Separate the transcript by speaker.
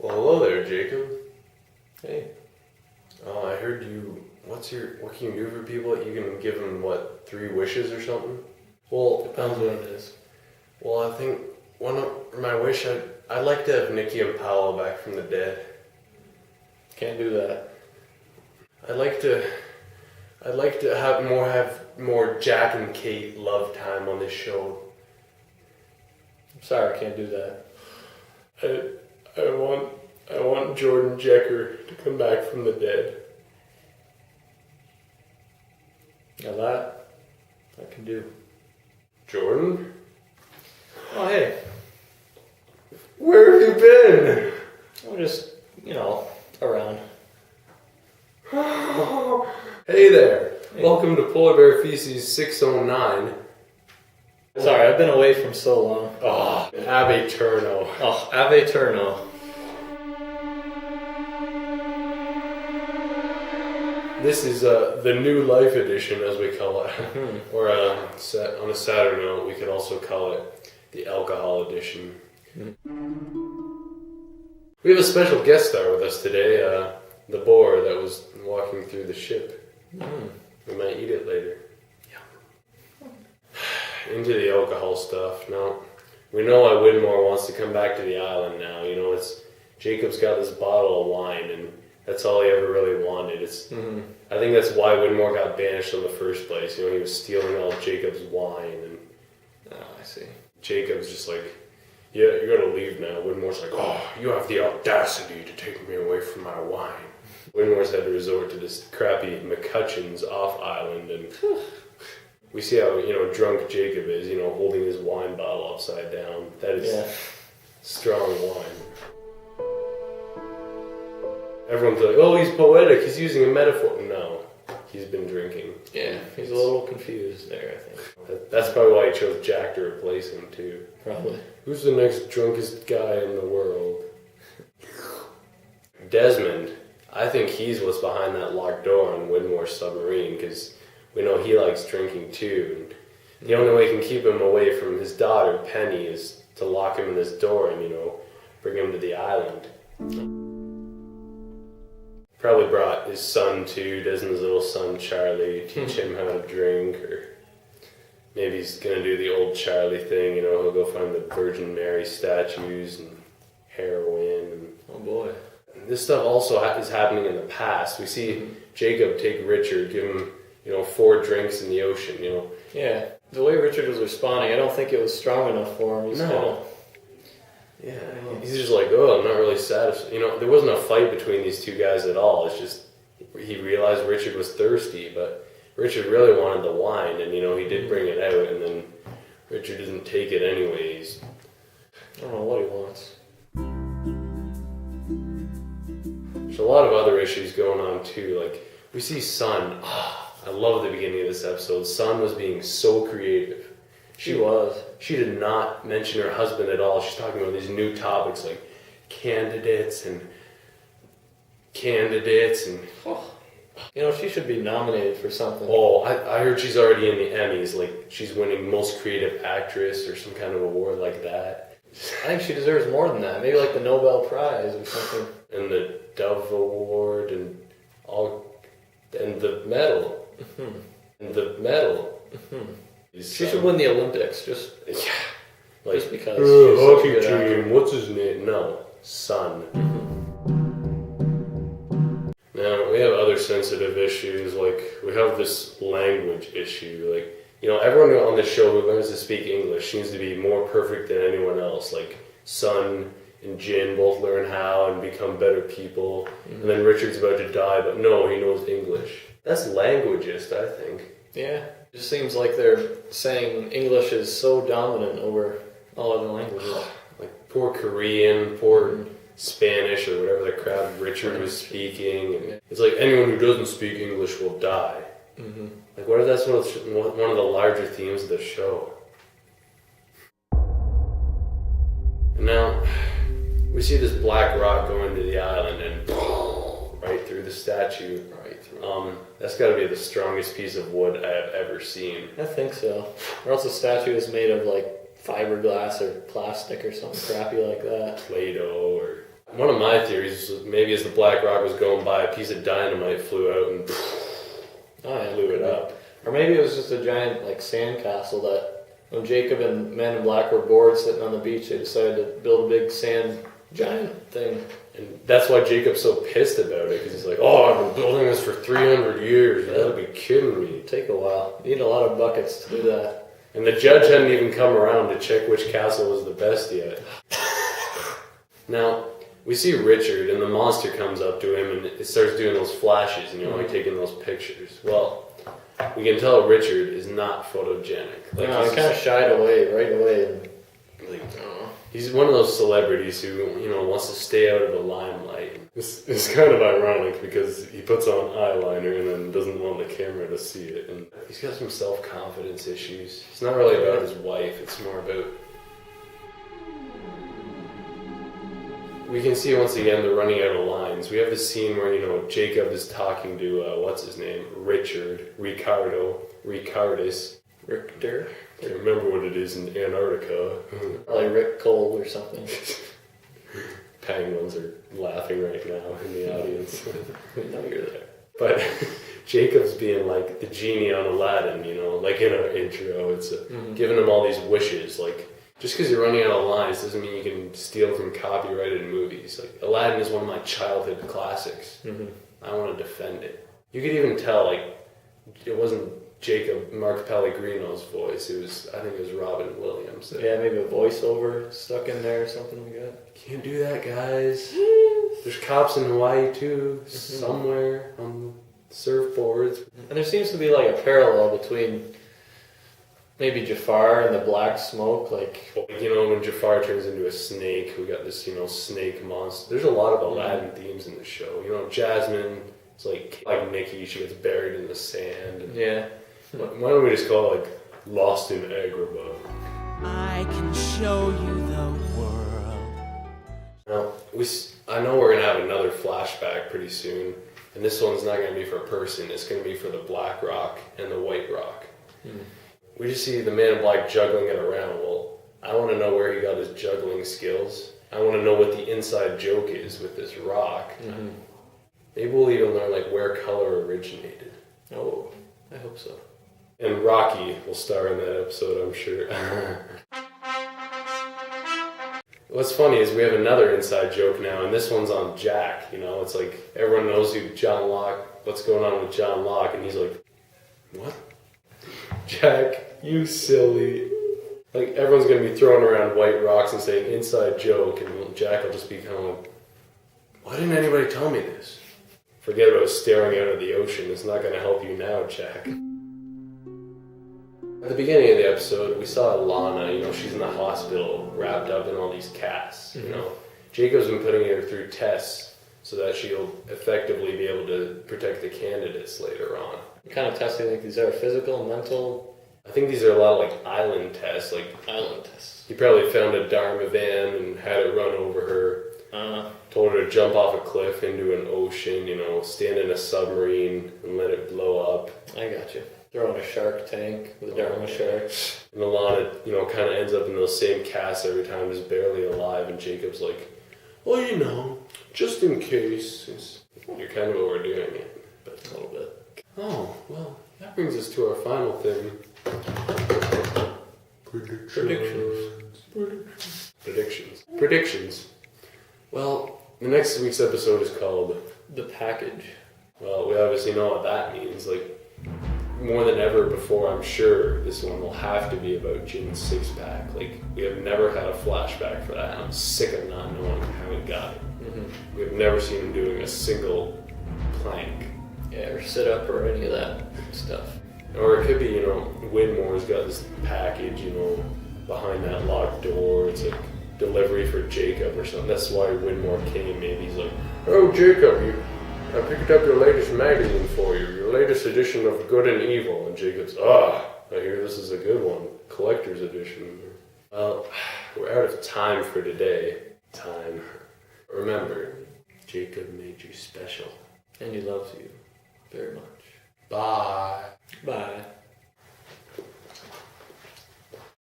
Speaker 1: Well, hello there, Jacob.
Speaker 2: Hey.
Speaker 1: I heard you. What can you do for people? You can give them, 3 wishes or something?
Speaker 2: Well, depends what it is.
Speaker 1: Well, I think my wish, I'd like to have Nikki and Paolo back from the dead.
Speaker 2: Can't do that.
Speaker 1: I'd like to have more Jack and Kate love time on this show.
Speaker 2: I'm sorry, I can't do that.
Speaker 1: I want Jordan Jecker to come back from the dead.
Speaker 2: Now that I can do.
Speaker 1: Jordan?
Speaker 2: Oh, hey.
Speaker 1: Where have you been?
Speaker 2: I'm just, around.
Speaker 1: Hey there.
Speaker 2: Hey.
Speaker 1: Welcome to Polar Bear Feces 609.
Speaker 2: Sorry, I've been away from so long.
Speaker 1: Oh, Aeterno.
Speaker 2: Oh, Aeterno.
Speaker 1: This is the New Life Edition, as we call it.
Speaker 2: Mm-hmm.
Speaker 1: Or on a sadder note, we could also call it the Alcohol Edition.
Speaker 2: Mm-hmm.
Speaker 1: We have a special guest star with us today, the boar that was walking through the ship.
Speaker 2: Mm.
Speaker 1: We might eat it later. Yeah. Into the alcohol stuff. Now, we know why Widmore wants to come back to the island now. Jacob's got this bottle of wine, and that's all he ever really wanted.
Speaker 2: Mm-hmm.
Speaker 1: I think that's why Widmore got banished in the first place. He was stealing all Jacob's wine, and
Speaker 2: I see.
Speaker 1: Jacob's just like, yeah, you gotta leave now. Widmore's like, oh, you have the audacity to take me away from my wine. Widmore's had to resort to this crappy McCutcheon's off island, and we see how, drunk Jacob is, holding his wine bottle upside down. That is strong wine. Everyone's like, oh, he's poetic, he's using a metaphor. No, he's been drinking.
Speaker 2: Yeah, he's a little confused there, I think.
Speaker 1: That's probably why he chose Jack to replace him, too.
Speaker 2: Probably.
Speaker 1: Who's the next drunkest guy in the world? Desmond. I think he's what's behind that locked door on Widmore's submarine, because we know he likes drinking too. And the only way he can keep him away from his daughter, Penny, is to lock him in this door and, bring him to the island. Probably brought his son too, Desmond's little son Charlie, teach him how to drink, or maybe he's gonna do the old Charlie thing, he'll go find the Virgin Mary statues and heroin. And
Speaker 2: oh boy.
Speaker 1: this stuff also is happening in the past. We see Jacob take Richard, give him, 4 drinks in the ocean,
Speaker 2: Yeah, the way Richard was responding, I don't think it was strong enough for him.
Speaker 1: Yeah, he's just like, oh, I'm not really satisfied. There wasn't a fight between these two guys at all. It's just he realized Richard was thirsty, but Richard really wanted the wine, and he did bring it out, and then Richard didn't take it anyways.
Speaker 2: I don't know what he wants.
Speaker 1: There's a lot of other issues going on too. Like we see Sun. I love the beginning of this episode. Sun was being so creative.
Speaker 2: She was.
Speaker 1: She did not mention her husband at all. She's talking about these new topics like candidates and
Speaker 2: she should be nominated for something.
Speaker 1: Oh, I heard she's already in the Emmys. Like she's winning most creative actress or some kind of award like that.
Speaker 2: I think she deserves more than that. Maybe like the Nobel Prize or something.
Speaker 1: And the Dove Award and the medal.
Speaker 2: Mm-hmm.
Speaker 1: And the medal.
Speaker 2: Mm-hmm. She should win the Olympics, just because she's such a good actor.
Speaker 1: What's his name? No, Sun. Now, we have other sensitive issues, like we have this language issue. Like, everyone on the show who learns to speak English seems to be more perfect than anyone else. Like, Sun and Jin both learn how and become better people. Mm-hmm. And then Richard's about to die, but no, he knows English. That's languageist, I think.
Speaker 2: Yeah. It just seems like they're saying English is so dominant over all other languages.
Speaker 1: Like poor Korean, poor Spanish, or whatever the crap Richard was speaking. And it's like anyone who doesn't speak English will die.
Speaker 2: Mm-hmm.
Speaker 1: Like what if that's one of the larger themes of the show? And now we see this black rock go into the island and right through the statue.
Speaker 2: Right through.
Speaker 1: That's got to be the strongest piece of wood I have ever seen.
Speaker 2: I think so. Or else the statue is made of like fiberglass or plastic or something crappy like that.
Speaker 1: Play-Doh or One of my theories was maybe as the Black Rock was going by, a piece of dynamite flew out and blew it up.
Speaker 2: Or maybe it was just a giant like sandcastle that when Jacob and Men in Black were bored sitting on the beach, they decided to build a big sand giant thing.
Speaker 1: And that's why Jacob's so pissed about it, because he's like, oh, I've been building this for 300 years. You gotta be kidding me.
Speaker 2: It'd take a while. You need a lot of buckets to do that.
Speaker 1: And the judge hadn't even come around to check which castle was the best yet. Now, we see Richard, and the monster comes up to him, and it starts doing those flashes, and like taking those pictures. Well, we can tell Richard is not photogenic.
Speaker 2: Like, he kind of shied away right away. And,
Speaker 1: he's one of those celebrities who, wants to stay out of the limelight. It's kind of ironic because he puts on eyeliner and then doesn't want the camera to see it. And he's got some self-confidence issues. It's not really about his wife, it's more about... We can see once again they're running out of lines. We have this scene where, Jacob is talking to, what's his name? Ricardus.
Speaker 2: Richter?
Speaker 1: I can't remember what it is in Antarctica.
Speaker 2: Probably Rick Cole or something.
Speaker 1: Penguins are laughing right now in the audience.
Speaker 2: We know you're there.
Speaker 1: But Jacob's being like the genie on Aladdin, like in our intro. It's giving him all these wishes. Like, just because you're running out of lines doesn't mean you can steal from copyrighted movies. Like, Aladdin is one of my childhood classics. I want to defend it. You could even tell, like, it wasn't Mark Pellegrino's voice. I think it was Robin Williams.
Speaker 2: Yeah, maybe a voiceover stuck in there or something like that.
Speaker 1: Can't do that, guys. There's cops in Hawaii too, somewhere on surfboards.
Speaker 2: And there seems to be like a parallel between maybe Jafar and the black smoke, like...
Speaker 1: when Jafar turns into a snake, we got this, snake monster. There's a lot of Aladdin themes in the show. Jasmine, it's like Nikki, she gets buried in the sand. And
Speaker 2: yeah.
Speaker 1: Why don't we just call it, like, Lost in Agrabah?
Speaker 3: I can show you the world.
Speaker 1: Now, I know we're going to have another flashback pretty soon, and this one's not going to be for a person, it's going to be for the Black Rock and the White Rock. We just see the Man in Black juggling it around. Well, I want to know where he got his juggling skills. I want to know what the inside joke is with this rock. Maybe we'll even learn, like, where color originated.
Speaker 2: Oh, I hope so.
Speaker 1: And Rocky will star in that episode, I'm sure. What's funny is we have another inside joke now, and this one's on Jack. It's like everyone knows what's going on with John Locke, and he's like, what? Jack, you silly. Like, everyone's going to be throwing around white rocks and saying inside joke, and Jack will just be kind of like, why didn't anybody tell me this? Forget about staring out of the ocean. It's not going to help you now, Jack. At the beginning of the episode, we saw Lana, she's in the hospital, wrapped up in all these casts, Jacob's been putting her through tests so that she'll effectively be able to protect the candidates later on.
Speaker 2: What kind of tests do you think these are? Physical, mental?
Speaker 1: I think these are a lot of, like, island tests.
Speaker 2: Island tests.
Speaker 1: He probably found a Dharma van and had it run over her. Told her to jump off a cliff into an ocean, stand in a submarine and let it blow up.
Speaker 2: I got you. Throw in a shark tank with a Dharma shark.
Speaker 1: And Alana, kind of ends up in those same casts every time, just barely alive. And Jacob's like, well, just in case. You're kind of overdoing it. But
Speaker 2: A little bit.
Speaker 1: Oh, well, that brings us to our final thing. Predictions. Well, the next week's episode is called
Speaker 2: The Package.
Speaker 1: Well, we obviously know what that means. Like, more than ever before, I'm sure this one will have to be about Jin's six-pack. Like, we have never had a flashback for that. I'm sick of not knowing how he got it. We've never seen him doing a single plank.
Speaker 2: Yeah, or sit up or any of that stuff.
Speaker 1: Or it could be, Widmore's got this package, behind that locked door. It's like delivery for Jacob or something. That's why Widmore came. Maybe he's like, oh, Jacob, I picked up your latest magazine for you, your latest edition of Good and Evil. And Jacob's, I hear this is a good one, collector's edition. Well, we're out of time for today. Remember, Jacob made you special.
Speaker 2: And he loves you very much.
Speaker 1: Bye.
Speaker 2: Bye.